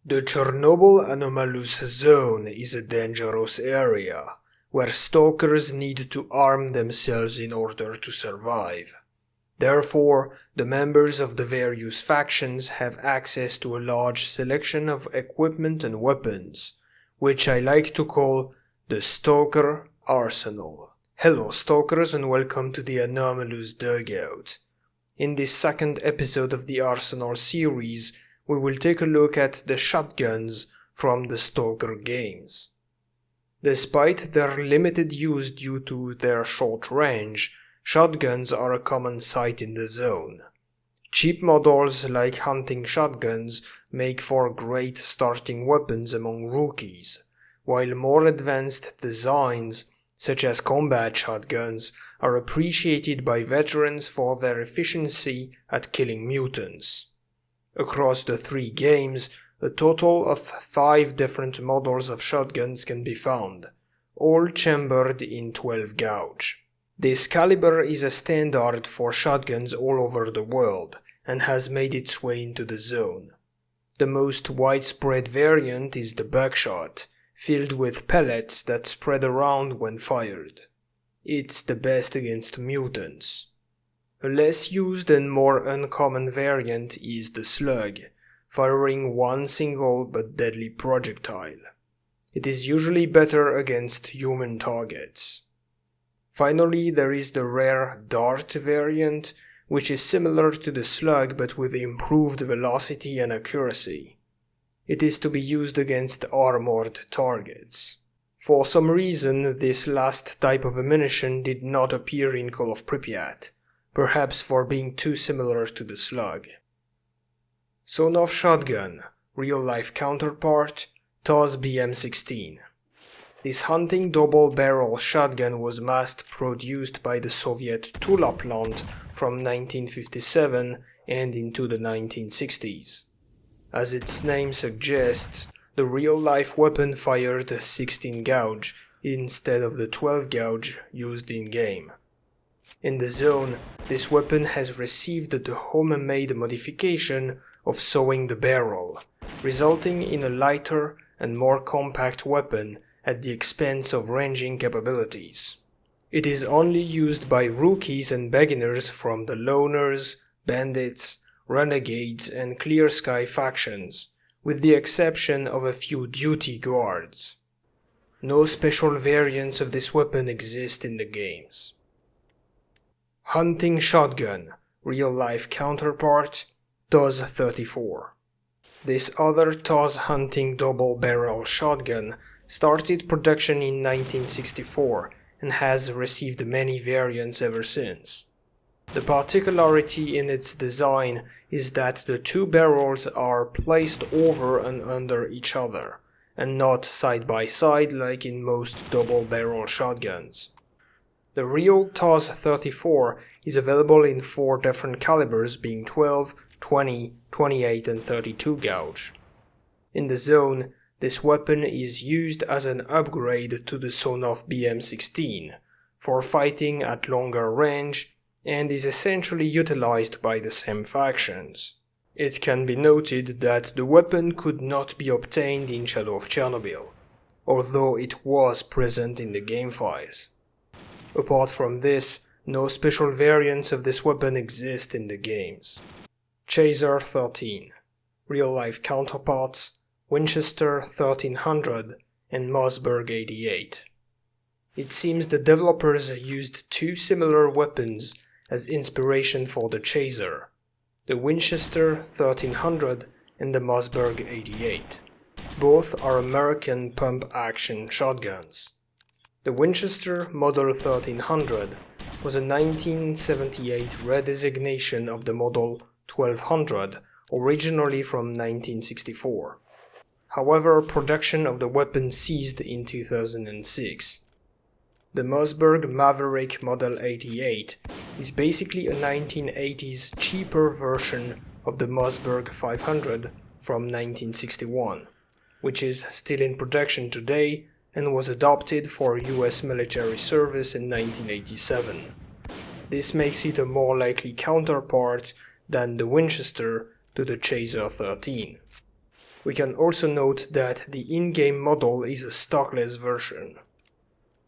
The Chernobyl anomalous zone is a dangerous area, where stalkers need to arm themselves in order to survive. Therefore, the members of the various factions have access to a large selection of equipment and weapons, which I like to call the Stalker Arsenal. Hello Stalkers, and welcome to the Anomalous Dugout. In this second episode of the Arsenal series, we will take a look at the shotguns from the Stalker games. Despite their limited use due to their short range, shotguns are a common sight in the zone. Cheap models like hunting shotguns make for great starting weapons among rookies, while more advanced designs, such as combat shotguns, are appreciated by veterans for their efficiency at killing mutants. Across the three games, a total of 5 different models of shotguns can be found, all chambered in 12 gauge. This caliber is a standard for shotguns all over the world, and has made its way into the zone. The most widespread variant is the buckshot, filled with pellets that spread around when fired. It's the best against mutants. A less used and more uncommon variant is the slug, firing one single but deadly projectile. It is usually better against human targets. Finally, there is the rare dart variant, which is similar to the slug but with improved velocity and accuracy. It is to be used against armored targets. For some reason, this last type of ammunition did not appear in Call of Pripyat, perhaps for being too similar to the slug. Sawn-off shotgun, real-life counterpart, S.T.A.L.K.E.R BM16. This hunting double-barrel shotgun was mass-produced by the Soviet Tula plant from 1957 and into the 1960s. As its name suggests, the real-life weapon fired 16 gauge instead of the 12 gauge used in-game. In the zone, this weapon has received the homemade modification of sewing the barrel, resulting in a lighter and more compact weapon at the expense of ranging capabilities. It is only used by rookies and beginners from the Loners, Bandits, Renegades and Clear Sky factions, with the exception of a few duty guards. No special variants of this weapon exist in the games. Hunting shotgun, real-life counterpart, TOZ-34. This other TOZ hunting double-barrel shotgun started production in 1964 and has received many variants ever since. The particularity in its design is that the two barrels are placed over and under each other, and not side by side like in most double-barrel shotguns. The real TOZ-34 is available in 4 different calibers, being 12, 20, 28 and 32 gauge. In the zone, this weapon is used as an upgrade to the Sawn-off BM16 for fighting at longer range and is essentially utilized by the same factions. It can be noted that the weapon could not be obtained in Shadow of Chernobyl, although it was present in the game files. Apart from this, no special variants of this weapon exist in the games. Chaser 13, real-life counterparts, Winchester 1300 and Mossberg 88. It seems the developers used 2 similar weapons as inspiration for the Chaser, the Winchester 1300 and the Mossberg 88. Both are American pump-action shotguns. The Winchester Model 1300 was a 1978 redesignation of the Model 1200, originally from 1964. However, production of the weapon ceased in 2006. The Mossberg Maverick Model 88 is basically a 1980s cheaper version of the Mossberg 500 from 1961, which is still in production today and was adopted for US military service in 1987. This makes it a more likely counterpart than the Winchester to the Chaser 13. We can also note that the in-game model is a stockless version.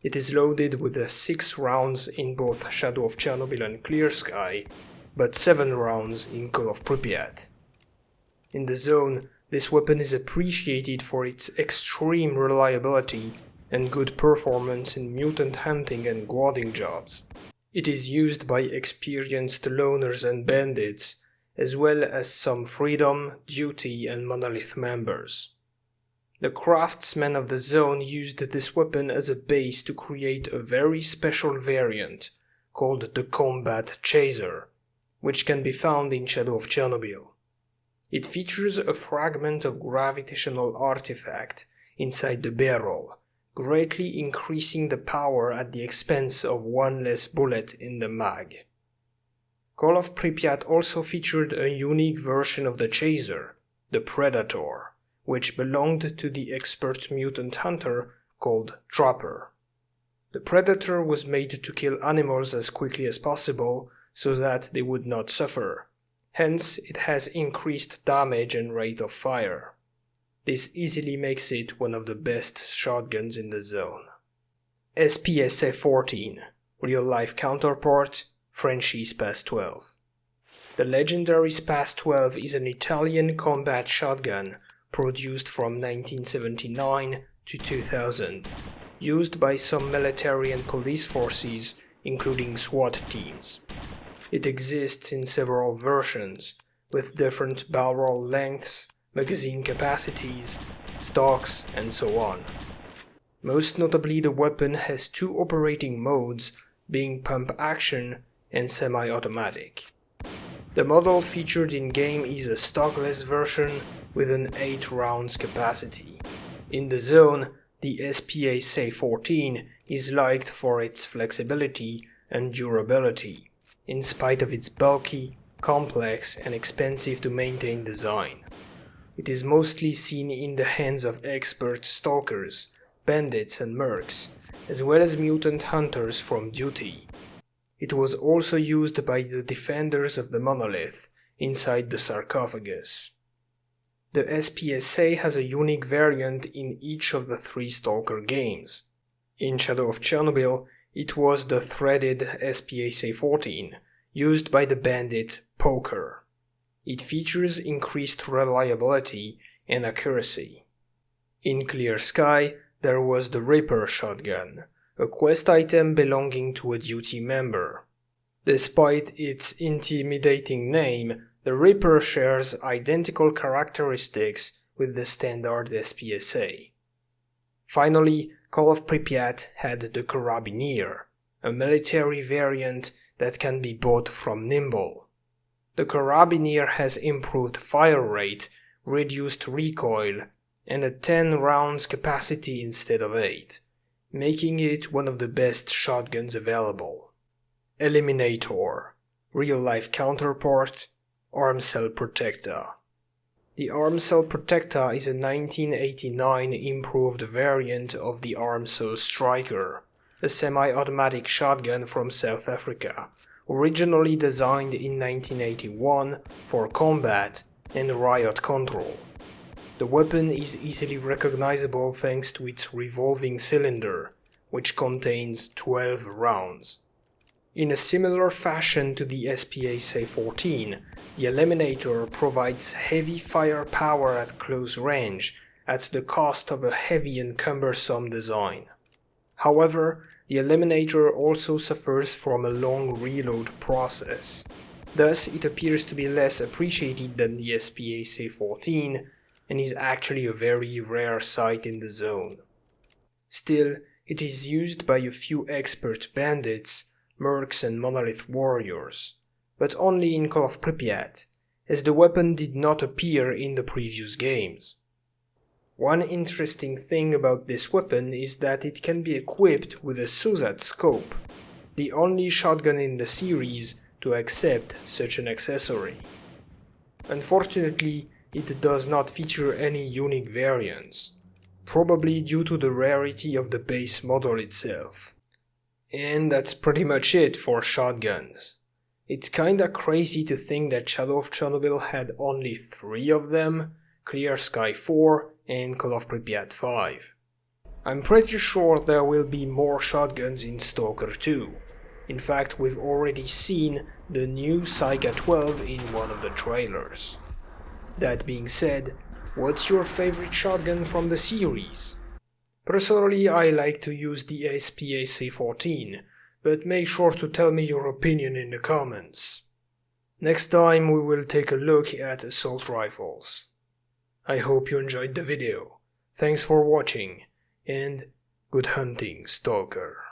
It is loaded with 6 rounds in both Shadow of Chernobyl and Clear Sky, but 7 rounds in Call of Pripyat. In the zone, this weapon is appreciated for its extreme reliability and good performance in mutant hunting and guarding jobs. It is used by experienced loners and bandits, as well as some Freedom, Duty and Monolith members. The craftsmen of the zone used this weapon as a base to create a very special variant called the Combat Chaser, which can be found in Shadow of Chernobyl. It features a fragment of gravitational artifact inside the barrel, greatly increasing the power at the expense of one less bullet in the mag. Call of Pripyat also featured a unique version of the Chaser, the Predator, which belonged to the expert mutant hunter called Trapper. The Predator was made to kill animals as quickly as possible so that they would not suffer. Hence, it has increased damage and rate of fire. This easily makes it one of the best shotguns in the zone. S.T.A.L.K.E.R, real-life counterpart, Frenchy S.P.A.S.12. The legendary S.P.A.S.12 is an Italian combat shotgun produced from 1979 to 2000, used by some military and police forces, including SWAT teams. It exists in several versions, with different barrel lengths, magazine capacities, stocks, and so on. Most notably, the weapon has 2 operating modes, being pump action and semi-automatic. The model featured in-game is a stockless version with an 8 rounds capacity. In the zone, the S.P.A.S.A.14 is liked for its flexibility and durability, in spite of its bulky, complex and expensive to maintain design. It is mostly seen in the hands of expert stalkers, bandits and mercs, as well as mutant hunters from Duty. It was also used by the defenders of the Monolith inside the sarcophagus. The S.P.A.S.A. has a unique variant in each of the 3 Stalker games. In Shadow of Chernobyl, it was the threaded S.P.A.S.A.14, used by the bandit Poker. It features increased reliability and accuracy. In Clear Sky, there was the Reaper shotgun, a quest item belonging to a Duty member. Despite its intimidating name, the Reaper shares identical characteristics with the standard S.P.A.S.A. Finally, Call of Pripyat had the Carabiner, a military variant that can be bought from Nimble. The Carabiner has improved fire rate, reduced recoil, and a 10 rounds capacity instead of 8, making it one of the best shotguns available. Eliminator, real-life counterpart, Armsel Protecta. The Armsel Protecta is a 1989 improved variant of the Armsel Striker, a semi-automatic shotgun from South Africa, originally designed in 1981 for combat and riot control. The weapon is easily recognizable thanks to its revolving cylinder, which contains 12 rounds. In a similar fashion to the S.P.A.S.A.14, the Eliminator provides heavy firepower at close range at the cost of a heavy and cumbersome design. However, the Eliminator also suffers from a long reload process. Thus, it appears to be less appreciated than the S.P.A.S.A.14 and is actually a very rare sight in the zone. Still, it is used by a few expert bandits, mercs and monolith warriors, but only in Call of Pripyat, as the weapon did not appear in the previous games. One interesting thing about this weapon is that it can be equipped with a Suzat scope, the only shotgun in the series to accept such an accessory. Unfortunately, it does not feature any unique variants, probably due to the rarity of the base model itself. And that's pretty much it for shotguns. It's kinda crazy to think that Shadow of Chernobyl had only 3 of them, Clear Sky 4 and Call of Pripyat 5. I'm pretty sure there will be more shotguns in S.T.A.L.K.E.R 2. In fact, we've already seen the new Saiga 12 in one of the trailers. That being said, what's your favorite shotgun from the series? Personally, I like to use the SPAC-14, but make sure to tell me your opinion in the comments. Next time we will take a look at assault rifles. I hope you enjoyed the video. Thanks for watching, and good hunting, S.T.A.L.K.E.R.